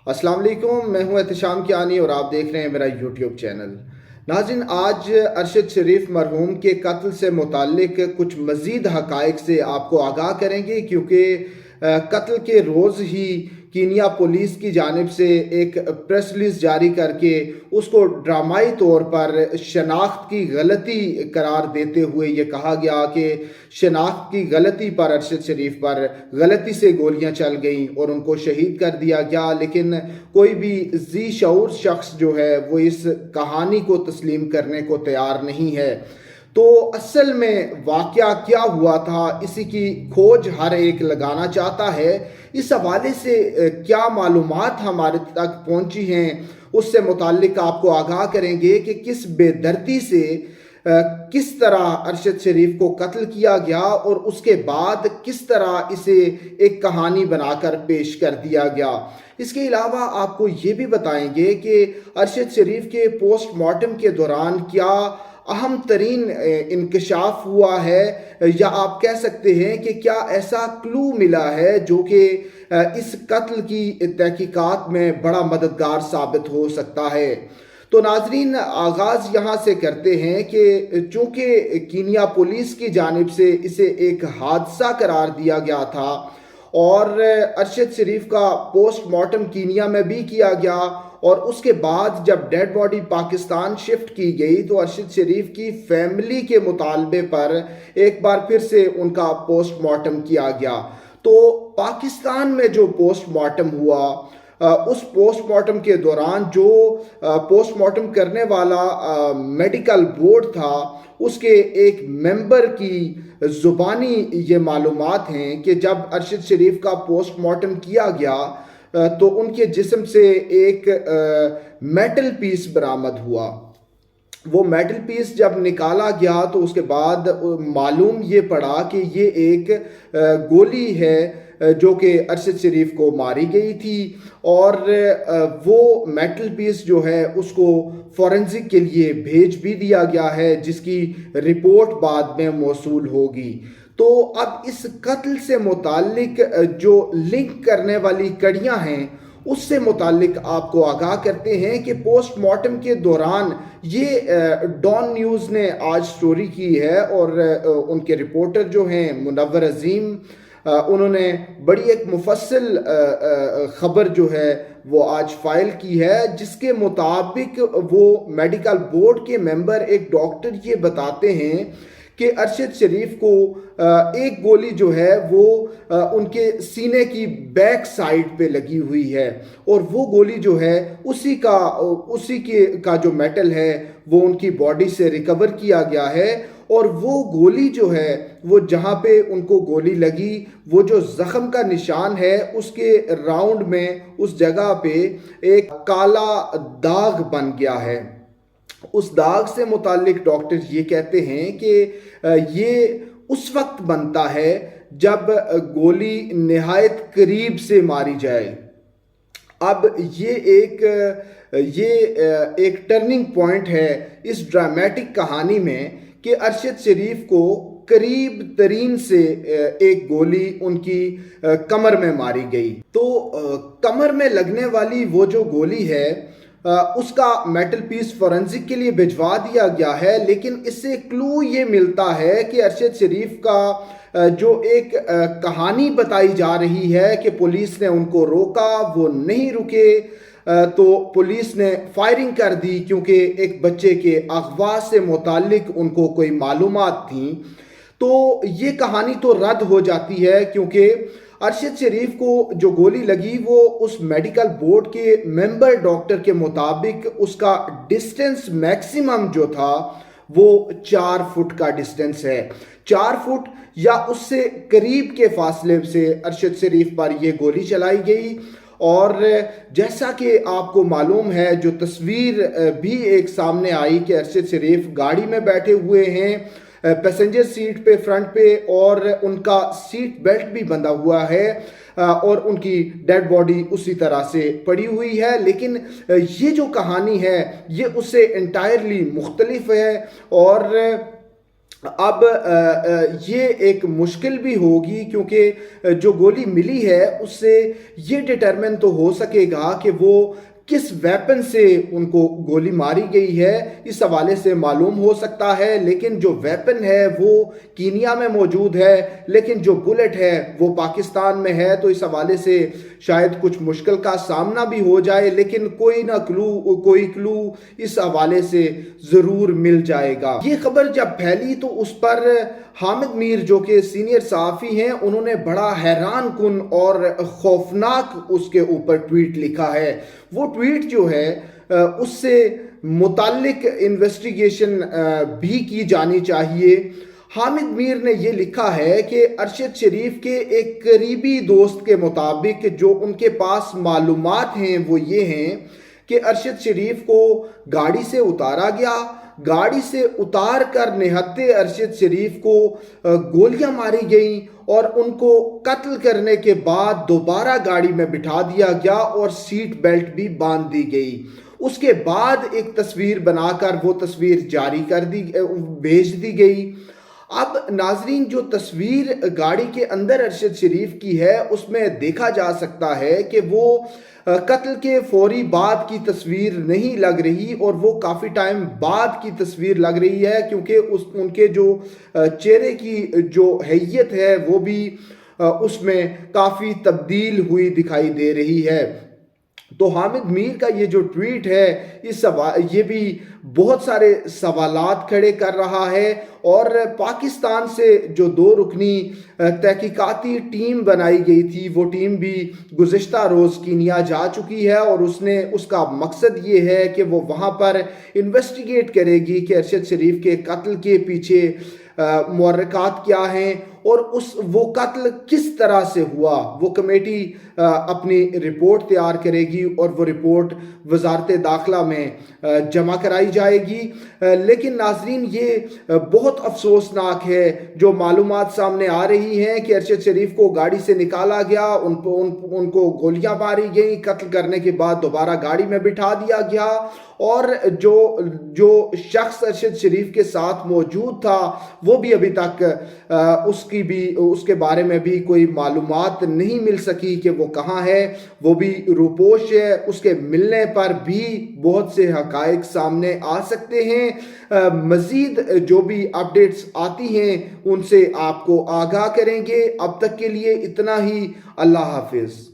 अस्सलाम वालेकुम, मैं हूं एहतशाम कियानी और आप देख रहे हैं मेरा यूट्यूब चैनल। नाज़रीन, आज अरशद शरीफ मरहूम के कत्ल से मुताल्लिक कुछ मज़ीद हक़ाइक़ से आपको आगाह करेंगे, क्योंकि कत्ल के रोज़ ही कीनिया पुलिस की जानिब से एक प्रेस रिलीज़ जारी करके उसको ड्रामाई तौर पर शनाख्त की गलती करार देते हुए ये कहा गया कि शनाख्त की गलती पर अरशद शरीफ पर गलती से गोलियां चल गईं और उनको शहीद कर दिया गया। लेकिन कोई भी जी शऊर शख्स जो है वो इस कहानी को तस्लीम करने को तैयार नहीं है। तो असल में वाक़या क्या हुआ था, इसी की खोज हर एक लगाना चाहता है। इस हवाले से क्या मालूमात हमारे तक पहुंची हैं, उससे मुताल्लिक आपको आगाह करेंगे कि किस बेदर्दी से किस तरह अरशद शरीफ को कत्ल किया गया और उसके बाद किस तरह इसे एक कहानी बनाकर पेश कर दिया गया। इसके अलावा आपको ये भी बताएंगे कि अरशद शरीफ के पोस्टमार्टम के दौरान क्या अहम तरीन इंकशाफ हुआ है, या आप कह सकते हैं कि क्या ऐसा क्लू मिला है जो कि इस कत्ल की तहकीकात में बड़ा मददगार साबित हो सकता है। तो नाजरीन, आगाज़ यहाँ से करते हैं कि चूँकि कीनिया पुलिस की जानिब से इसे एक हादसा करार दिया गया था और अरशद शरीफ का पोस्टमार्टम कीनिया में भी किया गया, और उसके बाद जब डेड बॉडी पाकिस्तान शिफ्ट की गई तो अरशद शरीफ की फैमिली के मुतालबे पर एक बार फिर से उनका पोस्टमार्टम किया गया। तो पाकिस्तान में जो पोस्टमार्टम हुआ, उस पोस्टमार्टम के दौरान जो पोस्टमार्टम करने वाला मेडिकल बोर्ड था, उसके एक मेंबर की ज़ुबानी ये मालूमात हैं कि जब अरशद शरीफ का पोस्टमार्टम किया गया तो उनके जिस्म से एक मेटल पीस बरामद हुआ। वो मेटल पीस जब निकाला गया तो उसके बाद मालूम ये पड़ा कि ये एक गोली है जो कि अरशद शरीफ को मारी गई थी, और वो मेटल पीस जो है उसको फॉरेंसिक के लिए भेज भी दिया गया है, जिसकी रिपोर्ट बाद में मौसूल होगी। तो अब इस कत्ल से मुताल्लिक जो लिंक करने वाली कड़ियां हैं उससे मुताल्लिक आपको आगाह करते हैं कि पोस्टमार्टम के दौरान ये डॉन न्यूज़ ने आज स्टोरी की है, और उनके रिपोर्टर जो हैं मुनव्वर अजीम, उन्होंने बड़ी एक मुफस्सल ख़बर जो है वो आज फाइल की है, जिसके मुताबिक वो मेडिकल बोर्ड के मेंबर एक डॉक्टर ये बताते हैं कि अरशद शरीफ को एक गोली जो है वो उनके सीने की बैक साइड पे लगी हुई है, और वो गोली जो है उसी का जो मेटल है वो उनकी बॉडी से रिकवर किया गया है। और वो गोली जो है वो जहाँ पे उनको गोली लगी, वो जो ज़ख्म का निशान है उसके राउंड में उस जगह पे एक काला दाग बन गया है। उस दाग से मुताल्लिक डॉक्टर ये कहते हैं कि ये उस वक्त बनता है जब गोली निहायत करीब से मारी जाए। अब ये एक टर्निंग पॉइंट है इस ड्रामेटिक कहानी में कि अरशद शरीफ को करीब तरीन से एक गोली उनकी कमर में मारी गई। तो कमर में लगने वाली वो जो गोली है उसका मेटल पीस फॉरेंसिक के लिए भिजवा दिया गया है, लेकिन इससे क्लू ये मिलता है कि अरशद शरीफ का जो एक कहानी बताई जा रही है कि पुलिस ने उनको रोका, वो नहीं रुके, तो पुलिस ने फायरिंग कर दी क्योंकि एक बच्चे के अगवा से मुताल्लिक उनको कोई मालूमात थी। तो ये कहानी तो रद्द हो जाती है, क्योंकि अरशद शरीफ को जो गोली लगी वो उस मेडिकल बोर्ड के मेंबर डॉक्टर के मुताबिक उसका डिस्टेंस मैक्सिमम जो था वो 4 फुट का डिस्टेंस है। 4 फुट या उससे करीब के फासले से अरशद शरीफ पर यह गोली चलाई गई। और जैसा कि आपको मालूम है, जो तस्वीर भी एक सामने आई कि अरशद शरीफ गाड़ी में बैठे हुए हैं, पैसेंजर सीट पे फ्रंट पे, और उनका सीट बेल्ट भी बंधा हुआ है, और उनकी डेड बॉडी उसी तरह से पड़ी हुई है। लेकिन ये जो कहानी है ये उससे इंटायरली मुख्तलिफ है, और اب یہ ایک مشکل بھی ہوگی، کیونکہ جو گولی ملی ہے اس سے یہ ڈٹرمن تو ہو سکے گا کہ وہ کس ویپن سے ان کو گولی ماری گئی ہے، اس حوالے سے معلوم ہو سکتا ہے، لیکن جو ویپن ہے وہ کینیا میں موجود ہے، لیکن جو بلٹ ہے وہ پاکستان میں ہے، تو اس حوالے سے شاید کچھ مشکل کا سامنا بھی ہو جائے، لیکن کوئی کلو اس حوالے سے ضرور مل جائے گا۔ یہ خبر جب پھیلی تو اس پر حامد میر جو کہ سینئر صحافی ہیں، انہوں نے بڑا حیران کن اور خوفناک اس کے اوپر ٹویٹ لکھا ہے۔ وہ ٹویٹ جو ہے اس سے متعلق انویسٹیگیشن بھی کی جانی چاہیے۔ حامد میر نے یہ لکھا ہے کہ ارشد شریف کے ایک قریبی دوست کے مطابق جو ان کے پاس معلومات ہیں وہ یہ ہیں کہ ارشد شریف کو گاڑی سے اتارا گیا، گاڑی سے اتار کر نہتے ارشد شریف کو گولیاں ماری گئیں اور ان کو قتل کرنے کے بعد دوبارہ گاڑی میں بٹھا دیا گیا اور سیٹ بیلٹ بھی باندھ دی گئی۔ اس کے بعد ایک تصویر بنا کر وہ تصویر جاری بھیج دی گئی۔ اب ناظرین، جو تصویر گاڑی کے اندر ارشد شریف کی ہے اس میں دیکھا جا سکتا ہے کہ وہ قتل کے فوری بعد کی تصویر نہیں لگ رہی، اور وہ کافی ٹائم بعد کی تصویر لگ رہی ہے، کیونکہ ان کے جو چہرے کی جو حیت ہے وہ بھی اس میں کافی تبدیل ہوئی دکھائی دے رہی ہے۔ تو حامد میر کا یہ جو ٹویٹ ہے یہ بھی بہت سارے سوالات کھڑے کر رہا ہے، اور پاکستان سے جو 2 رکنی تحقیقاتی ٹیم بنائی گئی تھی وہ ٹیم بھی گزشتہ روز کینیا جا چکی ہے، اور اس کا مقصد یہ ہے کہ وہ وہاں پر انویسٹیگیٹ کرے گی کہ ارشد شریف کے قتل کے پیچھے محرکات کیا ہیں اور وہ قتل کس طرح سے ہوا۔ وہ کمیٹی اپنی رپورٹ تیار کرے گی اور وہ رپورٹ وزارت داخلہ میں جمع کرائی جائے گی۔ لیکن ناظرین، یہ بہت افسوسناک ہے جو معلومات سامنے آ رہی ہیں کہ ارشد شریف کو گاڑی سے نکالا گیا، ان کو گولیاں ماری گئیں، قتل کرنے کے بعد دوبارہ گاڑی میں بٹھا دیا گیا، اور جو شخص ارشد شریف کے ساتھ موجود تھا وہ بھی ابھی تک اس کے بارے میں بھی کوئی معلومات نہیں مل سکی کہ وہ کہاں ہے، وہ بھی روپوش ہے۔ اس کے ملنے پر بھی بہت سے حقائق سامنے آ سکتے ہیں۔ مزید جو بھی اپڈیٹس آتی ہیں ان سے آپ کو آگاہ کریں گے۔ اب تک کے لیے اتنا ہی۔ اللہ حافظ۔